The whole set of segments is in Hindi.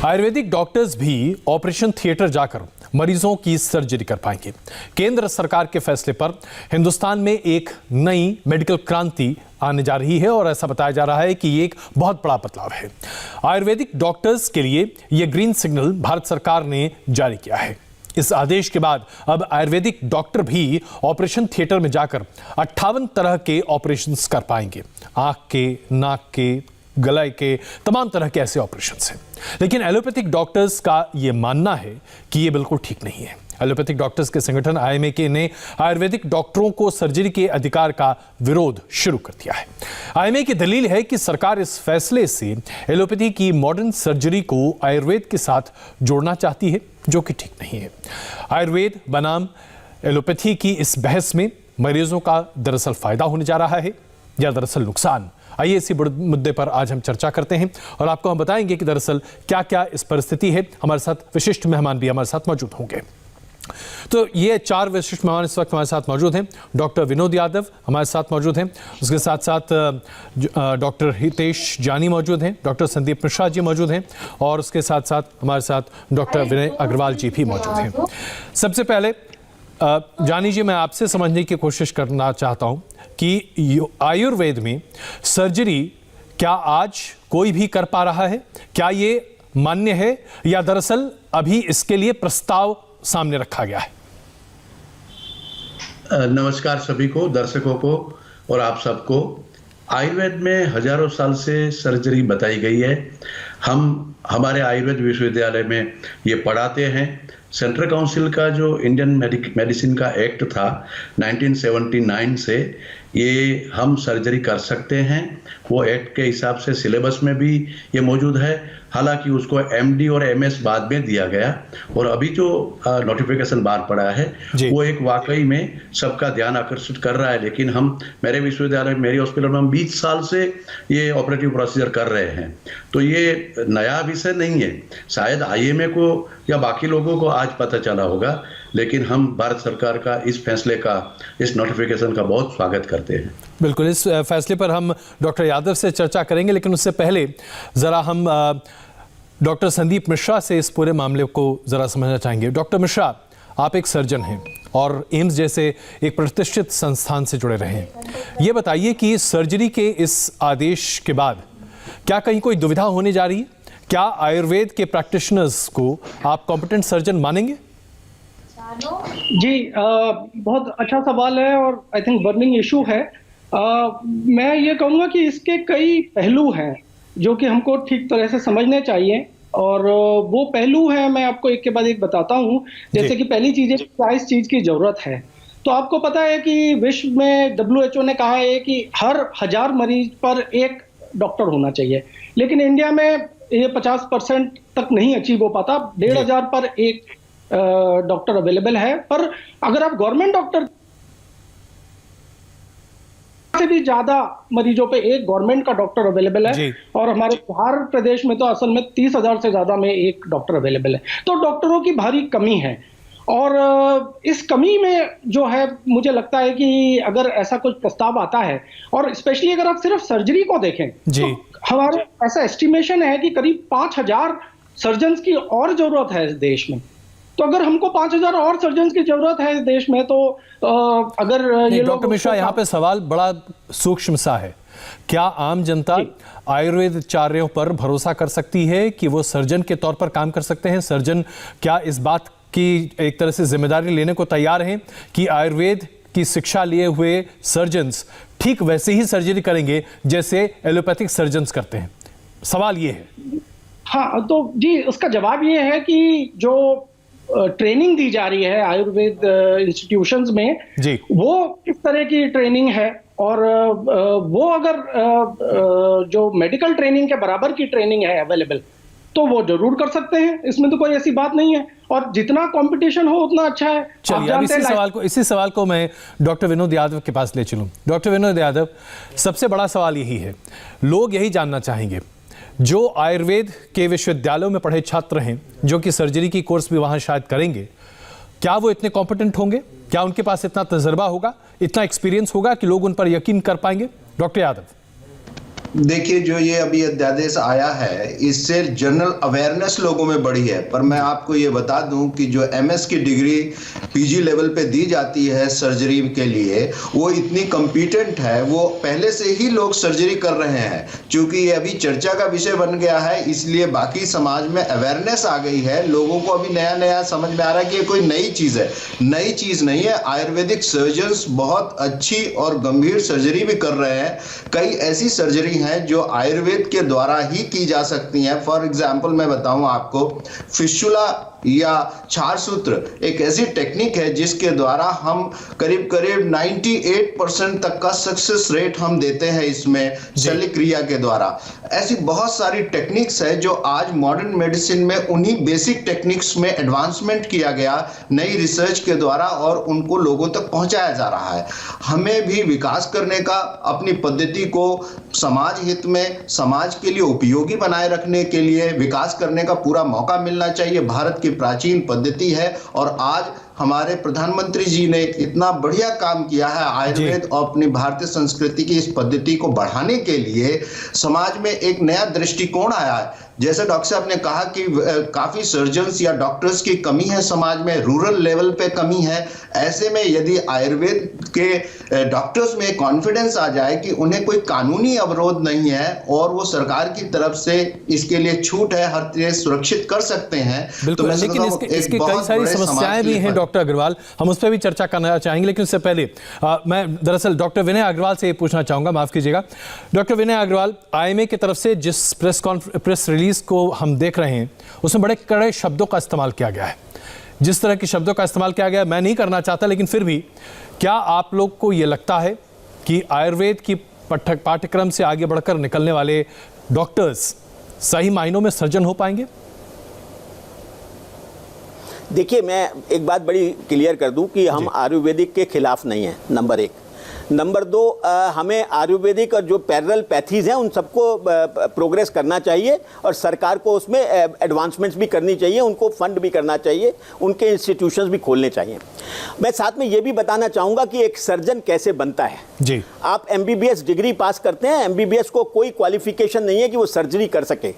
आयुर्वेदिक डॉक्टर्स भी ऑपरेशन थिएटर जाकर मरीजों की सर्जरी कर पाएंगे। केंद्र सरकार के फैसले पर हिंदुस्तान में एक नई मेडिकल क्रांति आने जा रही है और ऐसा बताया जा रहा है कि ये एक बहुत बड़ा बदलाव है। आयुर्वेदिक डॉक्टर्स के लिए ये ग्रीन सिग्नल भारत सरकार ने जारी किया है। इस आदेश के बाद अब आयुर्वेदिक डॉक्टर भी ऑपरेशन थिएटर में जाकर 58 तरह के ऑपरेशंस कर पाएंगे। आंख के, नाक के, गले के, तमाम तरह के ऐसे ऑपरेशंस हैं। लेकिन एलोपैथिक डॉक्टर्स का यह मानना है कि यह बिल्कुल ठीक नहीं है। एलोपैथिक डॉक्टर्स के संगठन IMAK ने आयुर्वेदिक डॉक्टरों को सर्जरी के अधिकार का विरोध शुरू कर दिया है। IMAK की दलील है कि सरकार इस फैसले से एलोपैथी की मॉडर्न सर्जरी को आयुर्वेद के साथ जोड़ना चाहती है, जो कि ठीक नहीं है। आयुर्वेद बनाम एलोपैथी की इस बहस में मरीजों का दरअसल फायदा होने जा रहा है या दरअसल नुकसान। आइए इसी मुद्दे पर आज हम चर्चा करते हैं और आपको हम बताएंगे कि दरअसल क्या क्या इस परिस्थिति है। हमारे साथ विशिष्ट मेहमान भी हमारे साथ मौजूद होंगे। तो ये 4 विशिष्ट मेहमान इस वक्त हमारे साथ मौजूद हैं। डॉक्टर विनोद यादव हमारे साथ मौजूद हैं, उसके साथ साथ डॉक्टर हितेश जानी मौजूद हैं, डॉक्टर संदीप मिश्रा जी मौजूद हैं और उसके साथ साथ हमारे साथ डॉक्टर विनय अग्रवाल जी भी मौजूद हैं। सबसे पहले जानी जी, मैं आपसे समझने की कोशिश करना चाहता हूं कि आयुर्वेद में सर्जरी क्या आज कोई भी कर पा रहा है? क्या ये मान्य है या दरअसल अभी इसके लिए प्रस्ताव सामने रखा गया है? नमस्कार सभी को, दर्शकों को और आप सबको। आयुर्वेद में हजारों साल से सर्जरी बताई गई है। हम हमारे आयुर्वेद विश्वविद्यालय में ये पढ़ाते हैं। सेंट्रल काउंसिल का जो इंडियन मेडिसिन का एक्ट था 1979 से ये हम सर्जरी कर सकते हैं। वो एक्ट के हिसाब से सिलेबस में भी ये मौजूद है। हालांकि उसको MD और MS बाद में दिया गया और अभी जो नोटिफिकेशन बाहर पड़ा है वो एक वाकई में सबका ध्यान आकर्षित कर रहा है। लेकिन हम मेरे विश्वविद्यालय मेरी हॉस्पिटल में हम 20 साल से ये ऑपरेटिव प्रोसीजर कर रहे हैं, तो ये नया विषय नहीं है। शायद IMA को या बाकी लोगों को आज पता चला होगा, लेकिन हम भारत सरकार का इस फैसले का, इस नोटिफिकेशन का बहुत स्वागत करते हैं। बिल्कुल, इस फैसले पर हम डॉक्टर यादव से चर्चा करेंगे, लेकिन उससे पहले जरा हम डॉक्टर संदीप मिश्रा से इस पूरे मामले को जरा समझना चाहेंगे। डॉक्टर मिश्रा, आप एक सर्जन हैं और एम्स जैसे एक प्रतिष्ठित संस्थान से जुड़े रहे हैं। ये बताइए कि सर्जरी के इस आदेश के बाद क्या कहीं कोई दुविधा होने जा रही है? क्या आयुर्वेद के प्रैक्टिशनर्स को आप कॉम्पिटेंट सर्जन मानेंगे? जी, बहुत अच्छा सवाल है और आई थिंक बर्निंग इशू है। मैं ये कहूँगा कि इसके कई पहलू हैं जो कि हमको ठीक तरह से समझने चाहिए और वो पहलू है, मैं आपको एक के बाद एक बताता हूँ। जैसे कि पहली चीज़ है, क्या इस चीज़ की ज़रूरत है। तो आपको पता है कि विश्व में WHO ने कहा है कि हर 1000 मरीज पर एक डॉक्टर होना चाहिए, लेकिन इंडिया में ये 50% तक नहीं अचीव हो पाता। 1500 पर एक डॉक्टर अवेलेबल है। पर अगर आप गवर्नमेंट डॉक्टर से भी ज्यादा मरीजों पे एक गवर्नमेंट का डॉक्टर अवेलेबल है और हमारे बिहार प्रदेश में तो असल में 30,000 से ज्यादा में एक डॉक्टर अवेलेबल है। तो डॉक्टरों की भारी कमी है और इस कमी में जो है, मुझे लगता है कि अगर ऐसा कुछ प्रस्ताव आता है और स्पेशली अगर आप सिर्फ सर्जरी को देखें तो हमारे ऐसा एस्टिमेशन है कि करीब 5000 सर्जन्स की और जरूरत है इस देश में। तो अगर हमको 5000 और सर्जन्स की जरूरत है इस देश में, तो अगर ये डॉक्टर मिश्रा, यहाँ पे सवाल बड़ा सूक्ष्म सा है। क्या आम जनता आयुर्वेदाचार्यों पर भरोसा कर सकती है कि वो सर्जन के तौर पर काम कर सकते हैं? सर्जन क्या इस बात की एक तरह से जिम्मेदारी लेने को तैयार हैं कि आयुर्वेद की शिक्षा लिए हुए सर्जन्स ठीक वैसे ही सर्जरी करेंगे जैसे एलोपैथिक सर्जन्स करते हैं? सवाल ये है। हाँ, तो जी, उसका जवाब ये है कि जो ट्रेनिंग दी जा रही है आयुर्वेद इंस्टीट्यूशंस में जी, वो किस तरह की ट्रेनिंग है और वो अगर जो मेडिकल ट्रेनिंग के बराबर की ट्रेनिंग है अवेलेबल, तो वो जरूर कर सकते हैं। इसमें तो कोई ऐसी बात नहीं है और जितना कंपटीशन हो उतना अच्छा है। चलिए, अब इसी सवाल को मैं डॉक्टर विनोद यादव के पास ले चलूं। डॉक्टर विनोद यादव, सबसे बड़ा सवाल यही है, लोग यही जानना चाहेंगे, जो आयुर्वेद के विश्वविद्यालयों में पढ़े छात्र हैं, जो कि सर्जरी की कोर्स भी वहां शायद करेंगे, क्या वो इतने कॉम्पिटेंट होंगे? क्या उनके पास इतना तजर्बा होगा, इतना एक्सपीरियंस होगा कि लोग उन पर यकीन कर पाएंगे? डॉक्टर यादव। देखिए, जो ये अभी अध्यादेश आया है इससे जनरल अवेयरनेस लोगों में बढ़ी है, पर मैं आपको ये बता दूं कि जो एमएस की डिग्री पीजी लेवल पे दी जाती है सर्जरी के लिए, वो इतनी कॉम्पिटेंट है, वो पहले से ही लोग सर्जरी कर रहे हैं। क्योंकि ये अभी चर्चा का विषय बन गया है, इसलिए बाकी समाज में अवेयरनेस आ गई है। लोगों को अभी नया नया समझ में आ रहा है कि ये कोई नई चीज़ है। नई चीज़ नहीं है। आयुर्वेदिक सर्जन्स बहुत अच्छी और गंभीर सर्जरी भी कर रहे हैं। कई ऐसी सर्जरी हैं जो आयुर्वेद के द्वारा ही की जा सकती हैं। फॉर एग्जाम्पल मैं बताऊं आपको, फिस्टुला या क्षार सूत्र एक ऐसी टेक्निक है जिसके द्वारा हम करीब करीब 98% तक का सक्सेस रेट हम देते हैं इसमें शल्य क्रिया के द्वारा। ऐसी बहुत सारी टेक्निक्स है जो आज मॉडर्न मेडिसिन में उन्हीं बेसिक टेक्निक्स में एडवांसमेंट किया गया नई रिसर्च के द्वारा और उनको लोगों तक पहुंचाया जा रहा है। हमें भी विकास करने का, अपनी पद्धति को समाज हित में, समाज के लिए उपयोगी बनाए रखने के लिए विकास करने का पूरा मौका मिलना चाहिए। भारत की प्राचीन पद्धति है और आज हमारे प्रधानमंत्री जी ने इतना बढ़िया काम किया है आयुर्वेद और अपनी भारतीय संस्कृति की इस पद्धति को बढ़ाने के लिए। समाज में एक नया दृष्टिकोण आया है। जैसे डॉक्टर साहब ने कहा कि काफी सर्जन्स या डॉक्टर्स की कमी है समाज में, रूरल लेवल पे कमी है। ऐसे में यदि आयुर्वेद के डॉक्टर्स में कॉन्फिडेंस आ जाए कि उन्हें कोई कानूनी अवरोध नहीं है और वो सरकार की तरफ से इसके लिए छूट है, हर चीज सुरक्षित कर सकते हैं। बिल्कुल, तो लेकिन इसकी कई सारी समस्याएं भी हैं डॉक्टर अग्रवाल, हम उस पर भी चर्चा करना चाहेंगे। लेकिन उससे पहले मैं दरअसल डॉक्टर विनय अग्रवाल से ये पूछना चाहूंगा, माफ कीजिएगा डॉक्टर विनय अग्रवाल, आईएमए की तरफ से जिस प्रेस रिलीज को हम देख रहे हैं उसमें बड़े कड़े शब्दों का इस्तेमाल किया गया है। जिस तरह के शब्दों का इस्तेमाल किया गया मैं नहीं करना चाहता, लेकिन फिर भी क्या आप लोग को यह लगता है कि आयुर्वेद की पाठ्यक्रम से आगे बढ़कर निकलने वाले डॉक्टर्स सही मायनों में सर्जन हो पाएंगे? देखिए, मैं एक बात बड़ी क्लियर कर दूं कि हम आयुर्वेदिक के खिलाफ नहीं हैं, नंबर एक। नंबर दो, हमें आयुर्वेदिक और जो पैरेलल पैथीज हैं उन सबको प्रोग्रेस करना चाहिए और सरकार को उसमें एडवांसमेंट्स भी करनी चाहिए, उनको फंड भी करना चाहिए, उनके इंस्टीट्यूशंस भी खोलने चाहिए। मैं साथ में ये भी बताना चाहूँगा कि एक सर्जन कैसे बनता है। जी, आप एमबीबीएस डिग्री पास करते हैं, एमबीबीएस को कोई क्वालिफिकेशन नहीं है कि वो सर्जरी कर सके।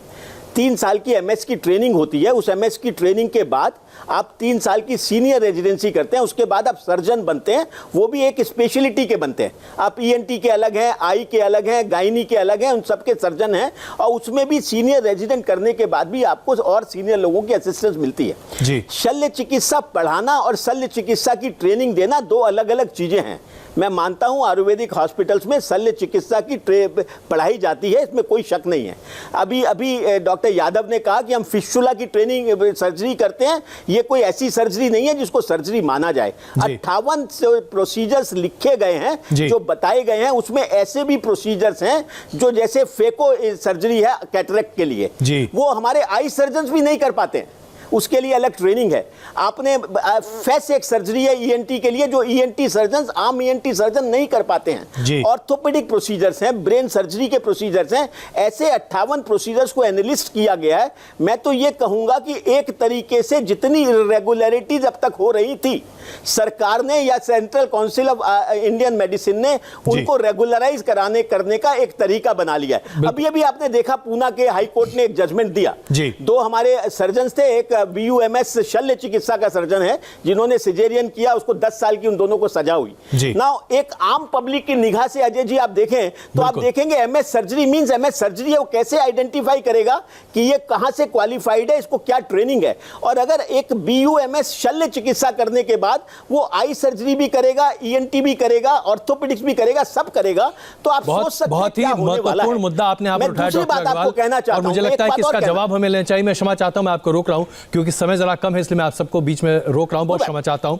3 साल की एमएस की ट्रेनिंग होती है। उस एमएस की ट्रेनिंग के बाद आप 3 साल की सीनियर रेजिडेंसी करते हैं, उसके बाद आप सर्जन बनते हैं, वो भी एक स्पेशलिटी के बनते हैं। आप ईएनटी के अलग हैं, आई के अलग हैं, गायनी के अलग हैं, उन सब के सर्जन हैं और उसमें भी सीनियर रेजिडेंट करने के बाद भी आपको और सीनियर लोगों की असिस्टेंस मिलती है। जी, शल्य चिकित्सा पढ़ाना और शल्य चिकित्सा की ट्रेनिंग देना 2 अलग अलग चीज़ें हैं। मैं मानता हूं आयुर्वेदिक हॉस्पिटल्स में शल्य चिकित्सा की पढ़ाई जाती है, इसमें कोई शक नहीं है। अभी डॉक्टर यादव ने कहा कि हम फिस्टुला की ट्रेनिंग सर्जरी करते हैं, ये कोई ऐसी सर्जरी नहीं है जिसको सर्जरी माना जाए। 58 प्रोसीजर्स लिखे गए हैं जो बताए गए हैं, उसमें ऐसे भी प्रोसीजर्स हैं जो जैसे फेको सर्जरी है कैटरेक्ट के लिए, वो हमारे आई सर्जन भी नहीं कर पाते हैं, उसके लिए अलग ट्रेनिंग है। आपने फेस एक सर्जरी है ईएनटी के लिए, जो ईएनटी सर्जन आम ईएनटी सर्जन नहीं कर पाते हैं। ऑर्थोपेडिक प्रोसीजर्स हैं, ब्रेन सर्जरी के प्रोसीजर्स हैं, ऐसे 58 प्रोसीजर्स को एनालिस्ट किया गया है। मैं तो ये कहूंगा कि एक तरीके से जितनी इरेगुलरिटीज अब तक हो रही थी, सरकार ने या central council of Indian medicine ने उनको रेगुलराइज करने का एक तरीका बना लिया है। अभी आपने देखा पूना के हाई कोर्ट ने एक जजमेंट दिया। 2 हमारे सर्जन थे, एक बीयूएमएस शल्य चिकित्सा का सर्जन है जिन्होंने सिजेरियन किया, उसको 10 साल की उन दोनों को सजा हुई। नाउ एक आम पब्लिक की निगाह से अजय जी आप देखें तो आप देखेंगे MS surgery means MS surgery है, वो कैसे आइडेंटिफाई करेगा कि ये कहां से क्वालिफाइड है, इसको क्या ट्रेनिंग है। और अगर एक बीयूएमएस शल्य चिकित्सा करने के बाद वो आई सर्जरी भी करेगा, ईएनटी भी करेगा, ऑर्थोपेडिक्स भी करेगा, सब करेगा, तो आप सोच सकते हैं बहुत ही महत्वपूर्ण मुद्दा आपने यहाँ पर उठाया डॉक्टर अग्रवाल, और मुझे लगता है कि इसका जवाब हमें लेना चाहिए। मैं क्षमा चाहता हूं, मैं आपको रोक रहा हूं क्योंकि समय जरा कम है, इसलिए मैं आप सबको बीच में रोक रहा हूं, बहुत क्षमा चाहता हूं।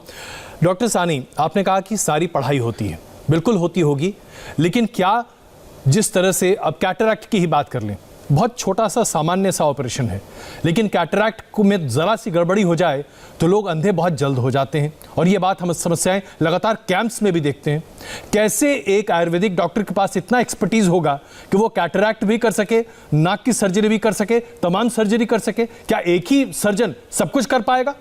डॉक्टर सानी, आपने कहा कि सारी पढ़ाई होती है, बिल्कुल होती होगी, लेकिन क्या जिस तरह से अब कैटरैक्ट की ही बात कर लें, बहुत छोटा सा सामान्य सा ऑपरेशन है, लेकिन कैटरैक्ट को में जरा सी गड़बड़ी हो जाए तो लोग अंधे बहुत जल्द हो जाते हैं, और ये बात हम समस्याएं लगातार कैंप्स में भी देखते हैं। कैसे एक आयुर्वेदिक डॉक्टर के पास इतना एक्सपर्टीज होगा कि वो कैटरैक्ट भी कर सके, नाक की सर्जरी भी कर सके, तमाम सर्जरी कर सके? क्या एक ही सर्जन सब कुछ कर पाएगा?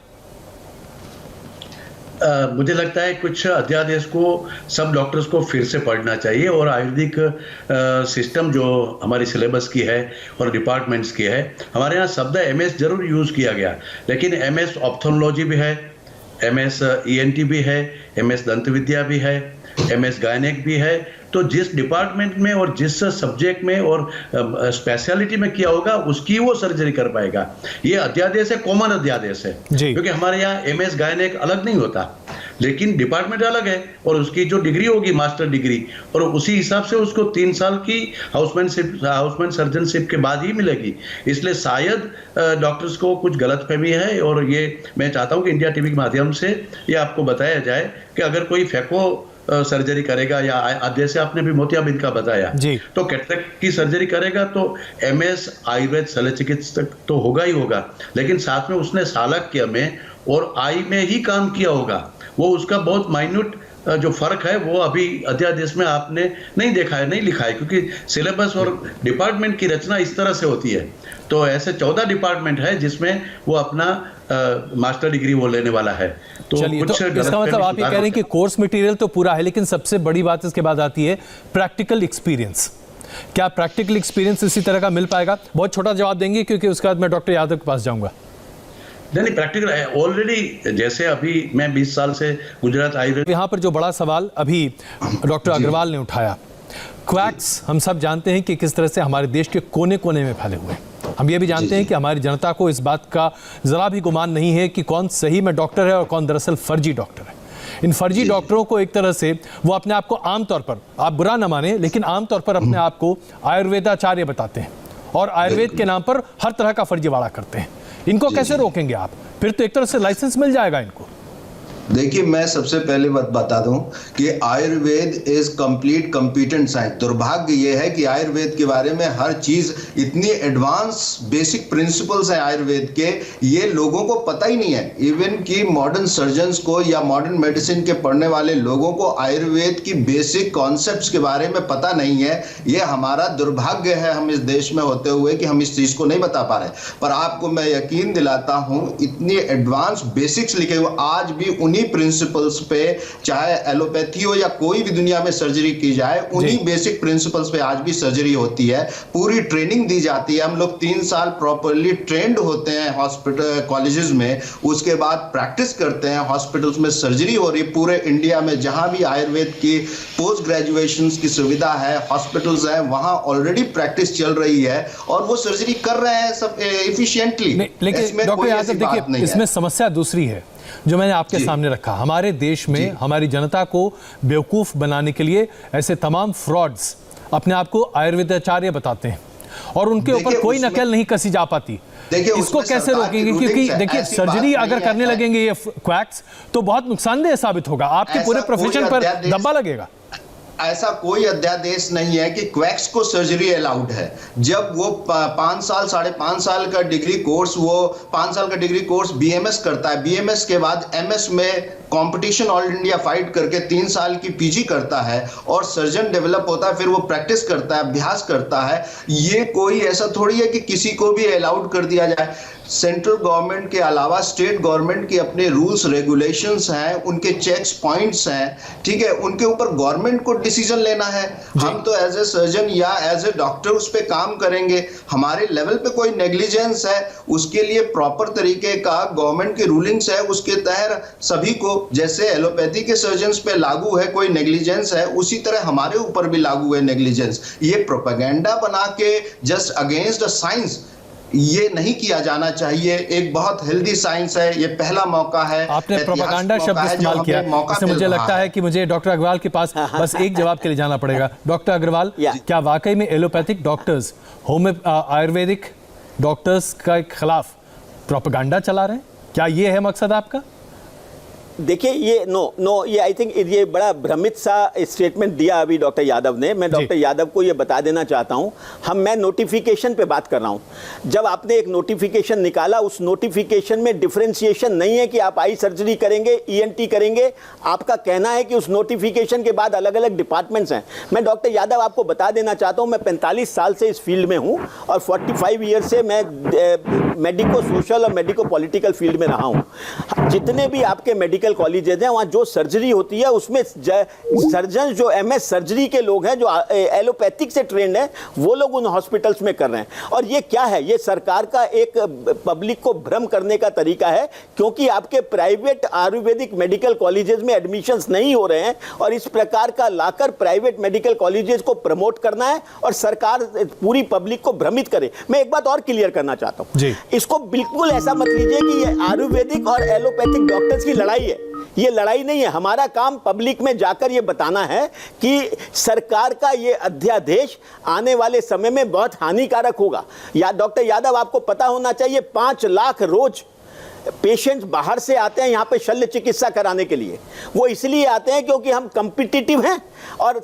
मुझे लगता है कुछ अध्यादेश को सब डॉक्टर्स को फिर से पढ़ना चाहिए और आयुर्वेदिक सिस्टम जो हमारी सिलेबस की है और डिपार्टमेंट्स की है, हमारे यहाँ शब्द एमएस जरूर यूज किया गया, लेकिन एमएस ऑप्थोलॉजी भी है, एमएस ईएनटी भी है, एमएस दंत विद्या भी है, एमएस गायनेक भी है। तो जिस डिपार्टमेंट में और जिस सब्जेक्ट में और स्पेशलिटी में किया होगा उसकी वो सर्जरी कर पाएगा। ये अध्यादेश है, कॉमन अध्यादेश है, क्योंकि हमारे यहाँ एमएस गायनेक अलग नहीं होता, लेकिन डिपार्टमेंट अलग है और उसकी जो डिग्री होगी मास्टर डिग्री, और उसी हिसाब से उसको 3 साल की हाउसमैन सर्जनशिप के बाद ही मिलेगी। इसलिए शायद डॉक्टर्स को कुछ गलतफहमी है और ये मैं चाहता हूँ कि इंडिया टीवी के माध्यम से ये आपको बताया जाए कि अगर कोई फेको सर्जरी करेगा या जैसे आपने भी मोतियाबिंद का बताया, तो कैटरेक्ट की सर्जरी करेगा तो एमएस आयुर्वेद शल्य चिकित्सक तो होगा ही होगा, लेकिन साथ में उसने शालक्य में और आई में ही काम किया होगा। वो उसका बहुत माइन्यूट जो फर्क है वो अभी अध्यादेश में आपने नहीं देखा है, नहीं लिखा है, क्योंकि सिलेबस और डिपार्टमेंट की रचना इस तरह से होती है। तो ऐसे 14 डिपार्टमेंट है जिसमें वो अपना मास्टर डिग्री वो लेने वाला है। तो चलिए, तो इसका मतलब आप ये कह रहे हैं कि कोर्स मटेरियल तो पूरा है, लेकिन सबसे बड़ी बात इसके बाद आती है प्रैक्टिकल एक्सपीरियंस। क्या प्रैक्टिकल एक्सपीरियंस इसी तरह का मिल पाएगा? बहुत छोटा जवाब देंगे क्योंकि उसके बाद मैं डॉक्टर यादव के पास जाऊंगा। नहीं, प्रैक्टिकल ऑलरेडी, जैसे अभी मैं 20 साल से गुजरात आयुर्वेद। यहाँ पर जो बड़ा सवाल अभी डॉक्टर अग्रवाल ने उठाया, क्वैक्स हम सब जानते हैं कि किस तरह से हमारे देश के कोने कोने में फैले हुए हैं। हम ये भी जानते हैं कि हमारी जनता को इस बात का जरा भी गुमान नहीं है कि कौन सही में डॉक्टर है और कौन दरअसल फर्जी डॉक्टर है। इन फर्जी डॉक्टरों को एक तरह से वो अपने आप को आमतौर पर, आप बुरा ना माने, लेकिन आमतौर पर अपने आप को आयुर्वेदाचार्य बताते हैं और आयुर्वेद के नाम पर हर तरह का फर्जीवाड़ा करते हैं। इनको कैसे रोकेंगे आप? फिर तो एक तरह से लाइसेंस मिल जाएगा इनको। देखिए, मैं सबसे पहले बात बता दूं कि Ayurveda is complete competent science. दुर्भाग्य ये है कि आयुर्वेद के बारे में हर चीज इतनी एडवांस बेसिक प्रिंसिपल्स हैं आयुर्वेद के, ये लोगों को पता ही नहीं है। इवन कि मॉडर्न सर्जन्स को या मॉडर्न मेडिसिन के पढ़ने वाले लोगों को आयुर्वेद की बेसिक कॉन्सेप्ट्स के बारे में पता नहीं है। ये हमारा दुर्भाग्य है हम इस देश में होते हुए कि हम इस चीज को नहीं बता पा रहे। पर आपको मैं यकीन दिलाता हूं, इतनी एडवांस बेसिक्स लिखे हुए आज भी उन्हीं प्रिंसिपल्स पे, चाहे एलोपैथी हो या कोई भी दुनिया में सर्जरी की जाए, उन्हीं बेसिक प्रिंसिपल्स पे आज भी सर्जरी होती है। पूरी ट्रेनिंग दी जाती है। हम लोग 3 साल प्रॉपर्ली ट्रेंड होते हैं हॉस्पिटल कॉलेजेस में, उसके बाद प्रैक्टिस करते हैं हॉस्पिटल्स में, सर्जरी हो रही। पूरे इंडिया में जहां भी आयुर्वेद की पोस्ट ग्रेजुएशन की सुविधा है, हॉस्पिटल्स हैं, वहां ऑलरेडी प्रैक्टिस चल रही है और वो सर्जरी कर रहे हैं सब एफिशिएंटली। लेकिन डॉक्टर यादव, देखिए, इसमें समस्या दूसरी है जो मैंने आपके सामने रखा। हमारे देश में हमारी जनता को बेवकूफ बनाने के लिए ऐसे तमाम फ्रॉड्स अपने आप को आयुर्वेदाचार्य बताते हैं और उनके ऊपर कोई नकल नहीं कसी जा पाती। इसको कैसे रोकेंगे? क्योंकि देखिए, सर्जरी अगर करने लगेंगे ये क्वैक्स तो बहुत नुकसानदेह साबित होगा, आपके पूरे प्रोफेशन पर धब्बा लगेगा। ऐसा कोई अध्यादेश नहीं है कि क्वैक्स को सर्जरी अलाउड है। जब वो 5 साल 5.5 साल का डिग्री कोर्स, वो 5 साल का डिग्री कोर्स बीएमएस करता है, बीएमएस के बाद एमएस में कंपटीशन ऑल इंडिया फाइट करके 3 साल की पीजी करता है और सर्जन डेवलप होता है, फिर वो प्रैक्टिस करता है, अभ्यास करता है। ये कोई ऐसा थोड़ी है कि किसी को भी अलाउड कर दिया जाए। सेंट्रल गवर्नमेंट के अलावा स्टेट गवर्नमेंट के अपने रूल्स रेगुलेशंस हैं, उनके चेक्स पॉइंट्स हैं, ठीक है, उनके ऊपर गवर्नमेंट को डिसीजन लेना है। हम तो एज ए सर्जन या एज ए डॉक्टर उस पर काम करेंगे। हमारे लेवल पे कोई नेग्लिजेंस है, उसके लिए प्रॉपर तरीके का गवर्नमेंट की रूलिंग्स है, उसके तहत सभी को, जैसे एलोपैथी के सर्जन्स पे लागू है कोई नेग्लिजेंस है, उसी तरह हमारे ऊपर भी लागू है नेग्लिजेंस। ये प्रोपेगेंडा बना के जस्ट अगेंस्ट द साइंस ये नहीं किया जाना चाहिए। एक बहुत हेल्दी साइंस है, ये पहला मौका है। आपने प्रोपेगेंडा शब्द इस्तेमाल किया, इससे मुझे लगता है कि मुझे डॉक्टर अग्रवाल के पास बस एक जवाब के लिए जाना पड़ेगा। डॉक्टर अग्रवाल, क्या वाकई में एलोपैथिक डॉक्टर्स आयुर्वेदिक डॉक्टर्स के खिलाफ प्रोपेगेंडा चला रहे हैं? क्या ये है मकसद आपका? देखिए, ये नो ये आई थिंक ये बड़ा भ्रमित सा स्टेटमेंट दिया अभी डॉक्टर यादव ने। मैं डॉक्टर यादव को ये बता देना चाहता हूं, मैं नोटिफिकेशन पे बात कर रहा हूं। जब आपने एक नोटिफिकेशन निकाला, उस नोटिफिकेशन में डिफरेंशिएशन नहीं है कि आप आई सर्जरी करेंगे, ईएनटी करेंगे। आपका कहना है कि उस नोटिफिकेशन के बाद अलग अलग डिपार्टमेंट्स हैं। मैं डॉक्टर यादव आपको बता देना चाहता हूं, मैं 45 साल से इस फील्ड में हूं और 45 ईयर से मैं मेडिको सोशल और मेडिको पॉलिटिकल फील्ड में रहा हूं। जितने भी आपके मेडिकल मेडिकल कॉलेजेस हैं वहाँ जो सर्जरी होती है उसमें सर्जन जो MS सर्जरी के लोग हैं, जो एलोपैथिक से ट्रेंड हैं, वो लोग उन हॉस्पिटल्स में कर रहे हैं। और ये क्या है, ये सरकार का एक पब्लिक को भ्रम करने का तरीका है, क्योंकि आपके प्राइवेट आयुर्वेदिक मेडिकल कॉलेजेस में एडमिशंस नहीं हो रहे हैं और इस प्रकार का लाकर प्राइवेट मेडिकल कॉलेजेस को प्रमोट करना है और सरकार पूरी पब्लिक को भ्रमित करे। मैं एक बात और क्लियर करना चाहता हूं, इसको बिल्कुल ऐसा मत लीजिए कि ये आयुर्वेदिक और एलोपैथिक डॉक्टर्स की लड़ाई है। ये लड़ाई नहीं है। हमारा काम पब्लिक में जाकर ये बताना है कि सरकार का ये अध्यादेश आने वाले समय में बहुत हानिकारक होगा। या डॉक्टर यादव, आपको पता होना चाहिए 5 लाख रोज पेशेंट्स बाहर से आते हैं यहाँ पे शल्य चिकित्सा कराने के लिए। वो इसलिए आते हैं क्योंकि हम कम्पिटिटिव हैं और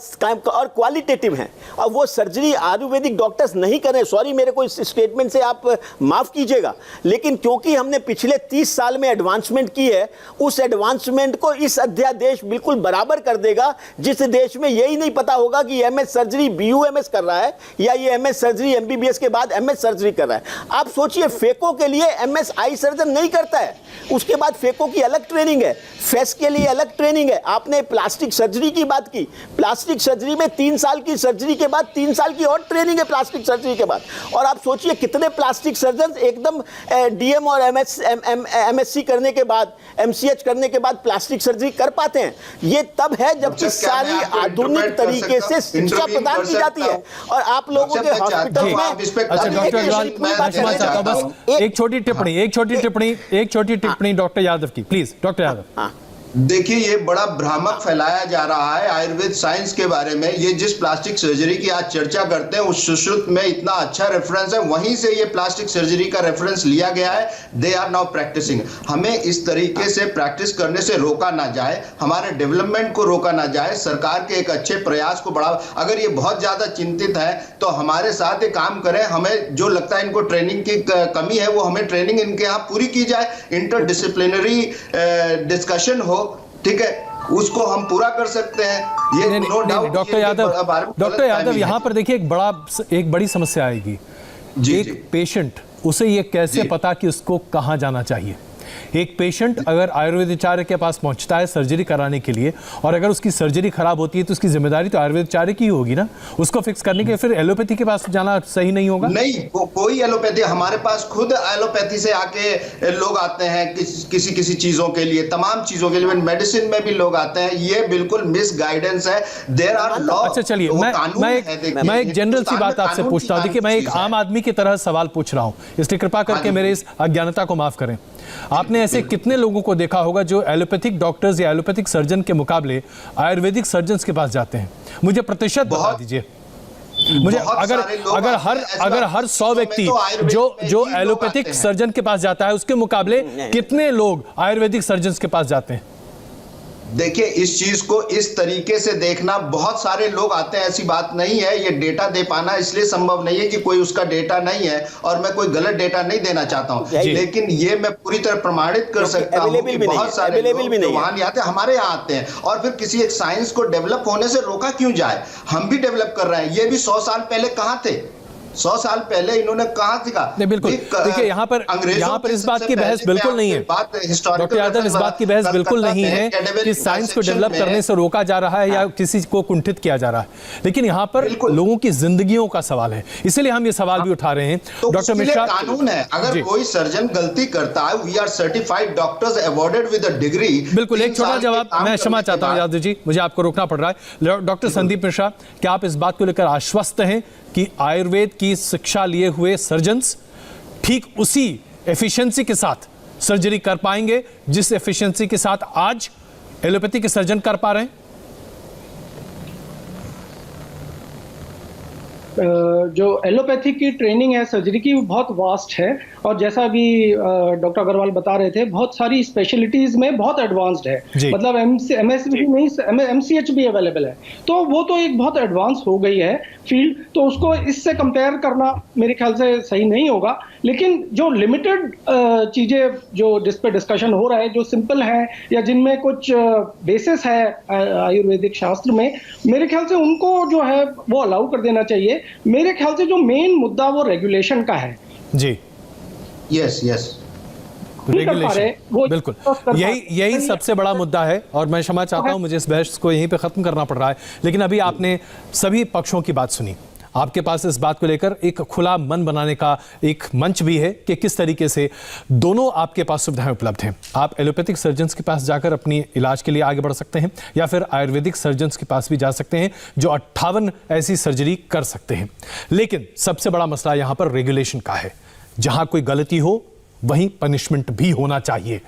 क्वालिटेटिव हैं, और वो सर्जरी आयुर्वेदिक डॉक्टर्स नहीं करें। सॉरी, मेरे को इस स्टेटमेंट से आप माफ़ कीजिएगा, लेकिन क्योंकि हमने पिछले 30 साल में एडवांसमेंट की है, उस एडवांसमेंट को इस अध्यादेश बिल्कुल बराबर कर देगा। जिस देश में यही नहीं पता होगा कि MS सर्जरी BUMS कर रहा है या ये MS सर्जरी MBBS के बाद MS सर्जरी कर रहा है। आप सोचिए, फेको के लिए MS आई सर्जन नहीं करता है, उसके बाद फेको की अलग ट्रेनिंग है, फेस के लिए अलग ट्रेनिंग है। आपने प्लास्टिक सर्जरी की बात की, प्लास्टिक सर्जरी में 3 साल की सर्जरी के बाद 3 साल की और ट्रेनिंग है प्लास्टिक सर्जरी के बाद। और आप सोचिए कितने प्लास्टिक सर्जन एकदम DM और MSc करने के बाद, MCH करने के बाद प्लास्टिक सर्जरी कर पाते हैं। ये तब है जबकि सारी आधुनिक तरीके से शिक्षा प्रदान की जाती है और आप लोगों के हॉस्पिटल में। अच्छा डॉक्टर अग्रवाल, मैं क्षमा चाहता हूं, बस एक छोटी टिप्पणी डॉक्टर यादव की, प्लीज डॉक्टर यादव। देखिए, ये बड़ा भ्रामक फैलाया जा रहा है आयुर्वेद साइंस के बारे में। ये जिस प्लास्टिक सर्जरी की आज चर्चा करते हैं उस सुश्रुत में इतना अच्छा रेफरेंस है, वहीं से ये प्लास्टिक सर्जरी का रेफरेंस लिया गया है। They are now practicing. हमें इस तरीके से प्रैक्टिस करने से रोका ना जाए, हमारे डेवलपमेंट को रोका ना जाए, सरकार के एक अच्छे प्रयास को बढ़ावा। अगर ये बहुत ज्यादा चिंतित है तो हमारे साथ ये काम करें। हमें जो लगता है इनको ट्रेनिंग की कमी है, वो हमें ट्रेनिंग इनके यहाँ पूरी की जाए, इंटरडिसिप्लिनरी डिस्कशन हो, ठीक है, उसको हम पूरा कर सकते हैं। ये नो डाउट। डॉक्टर यादव यहाँ पर देखिए एक बड़ी समस्या आएगी। एक पेशेंट, उसे ये कैसे पता कि उसको कहाँ जाना चाहिए? एक पेशेंट अगर आयुर्वेदाचार्य के पास पहुंचता है सर्जरी कराने के लिए, और अगर उसकी सर्जरी खराब होती है तो उसकी जिम्मेदारी तो आयुर्वेदाचार्य की होगी ना, उसको फिक्स करने के। फिर एलोपैथी के पास जाना सही नहीं होगा? नहीं, कोई एलोपैथी, हमारे पास खुद एलोपैथी से आके लोग आते हैं किसी चीजों के लिए, तमाम चीजों के लिए, मेडिसिन में भी लोग आते हैं। ये बिल्कुल मिस गाइडेंस है। There are law. अच्छा चलिए, मैं एक जनरल सी बात आपसे पूछता हूं। देखिए, मैं एक आम आदमी की तरह सवाल पूछ रहा हूं, इसलिए कृपा करके मेरे इस अज्ञानता को माफ करें। आपने ऐसे कितने लोगों को देखा होगा जो एलोपैथिक डॉक्टर्स या एलोपैथिक सर्जन के मुकाबले आयुर्वेदिक सर्जन्स के पास जाते हैं? मुझे प्रतिशत बता दीजिए। मुझे अगर हर 100 व्यक्ति जो एलोपैथिक सर्जन के पास जाता है, उसके मुकाबले कितने लोग आयुर्वेदिक सर्जन्स के पास जाते हैं? देखिए, इस चीज को इस तरीके से देखना, बहुत सारे लोग आते हैं, ऐसी बात नहीं है। ये डेटा दे पाना इसलिए संभव नहीं है कि कोई उसका डेटा नहीं है, और मैं कोई गलत डेटा नहीं देना चाहता हूं, लेकिन ये मैं पूरी तरह प्रमाणित कर सकता हूं कि बहुत सारे लोग वहां नहीं आते, हमारे यहाँ आते हैं। और फिर किसी एक साइंस को डेवलप होने से रोका क्यों जाए? हम भी डेवलप कर रहे हैं। ये भी 100 साल पहले कहां थे? 100 साल पहले इन्होंने कहा था? नहीं, बिल्कुल। देखिए, यहाँ पर इस बात की बहस बिल्कुल नहीं है डॉक्टर यादव, इस बात की बहस बिल्कुल नहीं है कि साइंस को डेवलप करने से रोका जा रहा है या किसी को कुंठित किया जा रहा है, लेकिन यहाँ पर लोगों की जिंदगियों का सवाल है, इसलिए हम ये सवाल भी उठा रहे हैं। डॉक्टर मिश्रा, कानून है, अगर कोई सर्जन गलती करता है, we are certified doctors awarded with a degree. बिल्कुल, एक छोटा जवाब। मैं क्षमा चाहता हूँ यादव जी, मुझे आपको रोकना पड़ रहा है। डॉक्टर संदीप मिश्रा, क्या आप इस बात को लेकर आश्वस्त हैं कि आयुर्वेद की शिक्षा लिए हुए सर्जन्स ठीक उसी एफिशिएंसी के साथ सर्जरी कर पाएंगे जिस एफिशिएंसी के साथ आज एलोपैथी के सर्जन कर पा रहे हैं? जो एलोपैथी की ट्रेनिंग है सर्जरी की, वो बहुत वास्ट है, और जैसा अभी डॉक्टर अग्रवाल बता रहे थे, बहुत सारी स्पेशलिटीज में बहुत एडवांस्ड है। मतलब MS भी नहीं, MCH भी अवेलेबल है, तो वो तो एक बहुत एडवांस हो गई है फील्ड, तो उसको इससे कंपेयर करना मेरे ख्याल से सही नहीं होगा। लेकिन जो लिमिटेड चीज़ें जो जिस पे डिस्कशन हो रहा है, जो सिंपल है या जिनमें कुछ बेसिस है आयुर्वेदिक शास्त्र में, मेरे ख्याल से उनको जो है वो अलाउ कर देना चाहिए। मेरे ख्याल से जो मेन मुद्दा वो रेगुलेशन का है। जी, यस। नहीं कर पा रहे, वो बिल्कुल कर यही सबसे बड़ा मुद्दा है और मैं क्षमा चाहता हूं, मुझे इस बहस को यहीं पे खत्म करना पड़ रहा है। लेकिन अभी आपने सभी पक्षों की बात सुनी, आपके पास इस बात को लेकर एक खुला मन बनाने का एक मंच भी है कि किस तरीके से दोनों आपके पास सुविधाएं उपलब्ध हैं। आप एलोपैथिक सर्जन्स के पास जाकर अपनी इलाज के लिए आगे बढ़ सकते हैं या फिर आयुर्वेदिक सर्जन्स के पास भी जा सकते हैं जो 58 ऐसी सर्जरी कर सकते हैं। लेकिन सबसे बड़ा मसला यहां पर रेगुलेशन का है। जहां कोई गलती हो वहीं पनिशमेंट भी होना चाहिए।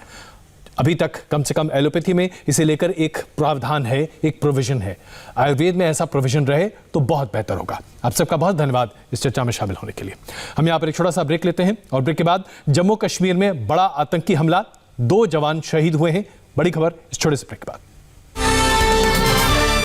अभी तक कम से कम एलोपैथी में इसे लेकर एक प्रावधान है, एक प्रोविजन है। आयुर्वेद में ऐसा प्रोविजन रहे तो बहुत बेहतर होगा। आप सबका बहुत धन्यवाद इस चर्चा में शामिल होने के लिए। हम यहाँ पर एक छोटा सा ब्रेक लेते हैं और ब्रेक के बाद जम्मू कश्मीर में बड़ा आतंकी हमला, 2 जवान शहीद हुए हैं। बड़ी खबर इस छोटे से ब्रेक के बाद।